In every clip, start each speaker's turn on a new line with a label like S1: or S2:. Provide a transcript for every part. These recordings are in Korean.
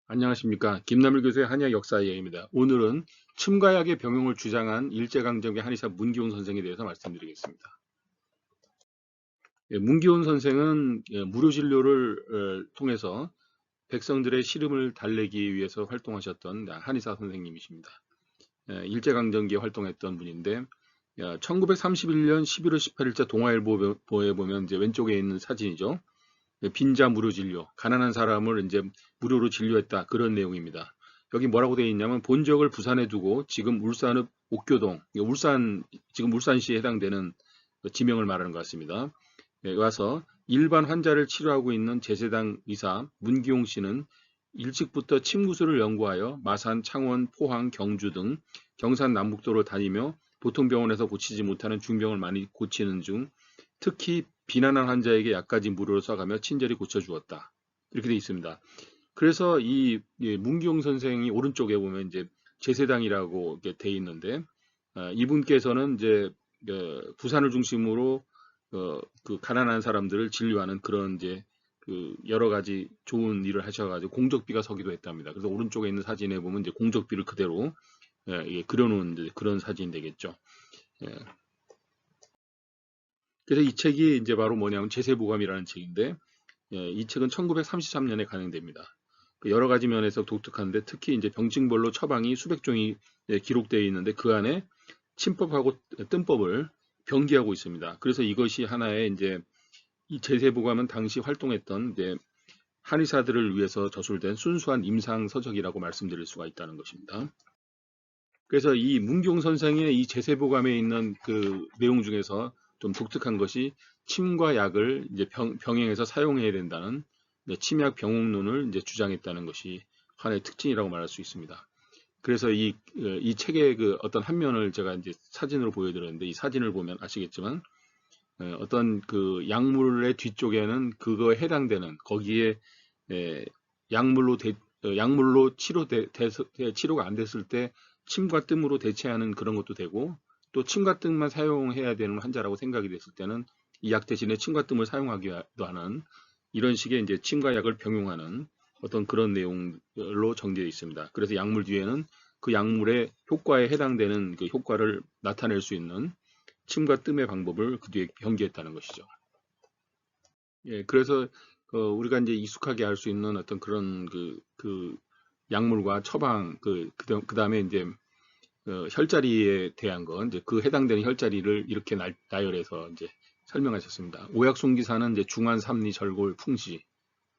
S1: 안녕하십니까. 김남일 교수의 한의학 역사 이야기입니다. 오늘은 침과약의 병용을 주장한 일제강점기 한의사 문기온 선생에 대해서 말씀드리겠습니다. 문기온 선생은 무료 진료를 통해서 백성들의 시름을 달래기 위해서 활동하셨던 한의사 선생님이십니다. 일제강점기에 활동했던 분인데 1931년 11월 18일자 동아일보에 보면 이제 왼쪽에 있는 사진이죠. 빈자 무료 진료, 가난한 사람을 이제 무료로 진료했다. 그런 내용입니다. 여기 뭐라고 되어 있냐면 본적을 부산에 두고 지금 울산읍 옥교동, 지금 울산시에 해당되는 지명을 말하는 것 같습니다. 와서 일반 환자를 치료하고 있는 제세당 의사 문기용 씨는 일찍부터 침구술을 연구하여 마산, 창원, 포항, 경주 등 경산 남북도를 다니며 보통 병원에서 고치지 못하는 중병을 많이 고치는 중 특히 비난한 환자에게 약까지 무료로 써가며 친절히 고쳐주었다. 이렇게 되어 있습니다. 그래서 이 문기용 선생이 오른쪽에 보면 이제 제세당이라고 되어 있는데 이분께서는 이제 부산을 중심으로 그 가난한 사람들을 진료하는 그런 이제 그 여러 가지 좋은 일을 하셔가지고 공적비가 서기도 했답니다. 그래서 오른쪽에 있는 사진에 보면 이제 공적비를 그대로 그려놓은 이제 그런 사진이 되겠죠. 예. 그래서 이 책이 이제 바로 뭐냐면 제세보감이라는 책인데 이 책은 1933년에 간행됩니다. 그 여러 가지 면에서 독특한데 특히 이제 병증별로 처방이 수백 종이 기록되어 있는데 그 안에 침법하고 뜸법을 병기하고 있습니다. 그래서 이것이 하나의 이제 이 제세보감은 당시 활동했던 이제 한의사들을 위해서 저술된 순수한 임상 서적이라고 말씀드릴 수가 있다는 것입니다. 그래서 이 문경 선생의 이 제세보감에 있는 그 내용 중에서 좀 독특한 것이 침과 약을 이제 병행해서 사용해야 된다는 침약 병용론을 이제 주장했다는 것이 하나의 특징이라고 말할 수 있습니다. 그래서 이 책의 그 어떤 한 면을 제가 이제 사진으로 보여드렸는데 이 사진을 보면 아시겠지만 어떤 그 약물의 뒤쪽에는 그거에 해당되는 거기에 약물로 약물로 치료가 안 됐을 때 침과 뜸으로 대체하는 그런 것도 되고 또 침과 뜸만 사용해야 되는 환자라고 생각이 됐을 때는 이 약 대신에 침과 뜸을 사용하기도 하는 이런 식의 이제 침과 약을 병용하는 어떤 그런 내용으로 정되어 있습니다. 그래서 약물 뒤에는 그 약물의 효과에 해당되는 그 효과를 나타낼 수 있는 침과 뜸의 방법을 그 뒤에 병기했다는 것이죠. 예, 그래서 우리가 이제 익숙하게 할 수 있는 어떤 그런 그 약물과 처방 그다음에 이제 혈자리에 대한 건 이제 그 해당되는 혈자리를 이렇게 나열해서 이제 설명하셨습니다. 오약순기사는 이제 중환, 삼리, 절골, 풍시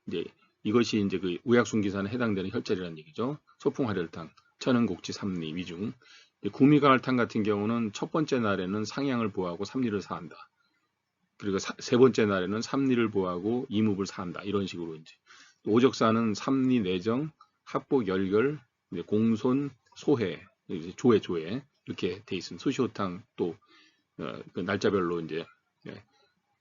S1: 이제 이것이 이제 그 오약순기사는 해당되는 혈자리라는 얘기죠. 소풍활혈탕, 천은곡지, 삼리, 위중. 구미가을탕 같은 경우는 첫 번째 날에는 상향을 보호하고 삼리를 사한다. 그리고 세 번째 날에는 삼리를 보호하고 이묵을 사한다. 이런 식으로 이제 오적사는 삼리, 내정, 합복, 열결, 공손, 소해, 조회 이렇게 돼 있습니다. 수시호탕 또 그 날짜별로 이제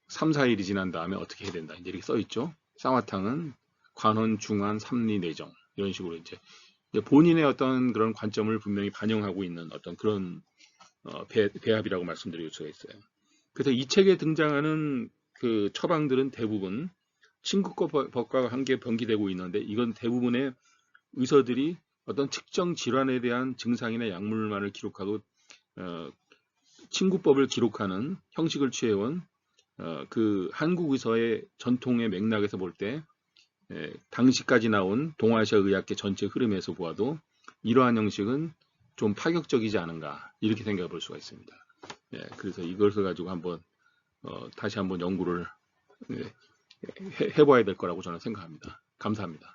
S1: 3, 4일이 지난 다음에 어떻게 해야 된다. 이제 이렇게 써 있죠. 쌍화탕은 관원, 중환, 삼리, 내정 이런 식으로 이제 본인의 어떤 그런 관점을 분명히 반영하고 있는 어떤 그런 배합이라고 말씀드릴 수가 있어요. 그래서 이 책에 등장하는 그 처방들은 대부분 친구법과 함께 병기되고 있는데 이건 대부분의 의사들이 어떤 특정 질환에 대한 증상이나 약물만을 기록하고 친구법을 기록하는 형식을 취해온 그 한국 의사의 전통의 맥락에서 볼 때 당시까지 나온 동아시아 의학계 전체 흐름에서 보아도 이러한 형식은 좀 파격적이지 않은가 이렇게 생각해 볼 수가 있습니다. 그래서 이것을 가지고 한번 다시 한번 연구를 해봐야 될 거라고 저는 생각합니다. 감사합니다.